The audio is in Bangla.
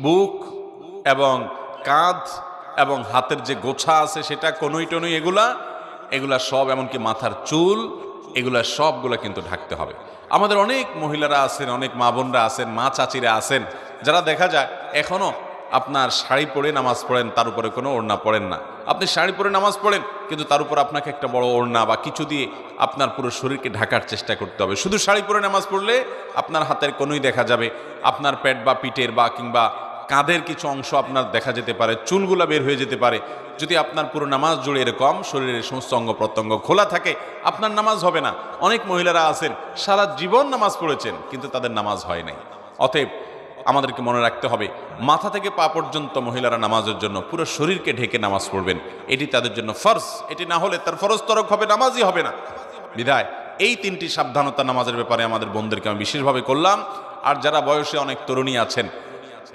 বুক এবং কাঁধ এবং হাতের যে গোছা আছে সেটা কনুই টনুই এগুলা সব, এমনকি মাথার চুল, এগুলা সবগুলা কিন্তু ঢাকতে হবে। আমাদের অনেক মহিলারা আছেন, অনেক মা বোনরা আছেন, মা চাচিরা আছেন, যারা দেখা যায় এখনো আপনার শাড়ি পরে নামাজ পড়েন, তার উপরে কোনো ওড়না পড়েন না। আপনি শাড়ি পরে নামাজ পড়েন, কিন্তু তার উপর আপনাকে একটা বড় ওড়না বা কিছু দিয়ে আপনার পুরো শরীরকে ঢাকার চেষ্টা করতে হবে। শুধু শাড়ি পরে নামাজ পড়লে আপনার হাতের কোনোই দেখা যাবে, আপনার পেট বা পিঠের বা কিংবা কাঁধের কিছু অংশ আপনার দেখা যেতে পারে, চুলগুলা বের হয়ে যেতে পারে। যদি আপনার পুরো নামাজ জুড়ে এরকম শরীরের সমস্ত অঙ্গ প্রত্যঙ্গ খোলা থাকে, আপনার নামাজ হবে না। অনেক মহিলারা আছেন সারা জীবন নামাজ পড়েছেন, কিন্তু তাদের নামাজ হয় নাই। অতএব আমাদেরকে মনে রাখতে হবে, মাথা থেকে পা পর্যন্ত মহিলারা নামাজের জন্য পুরো শরীরকে ঢেকে নামাজ পড়বেন, এটি তাদের জন্য ফরজ। এটি না হলে তার ফরজ তরক হবে, নামাজই হবে না। বিধায় এই তিনটি সাবধানতা নামাজের ব্যাপারে আমাদের বোনদেরকে আমি বিশেষভাবে করলাম। আর যারা বয়সে অনেক তরুণী আছেন,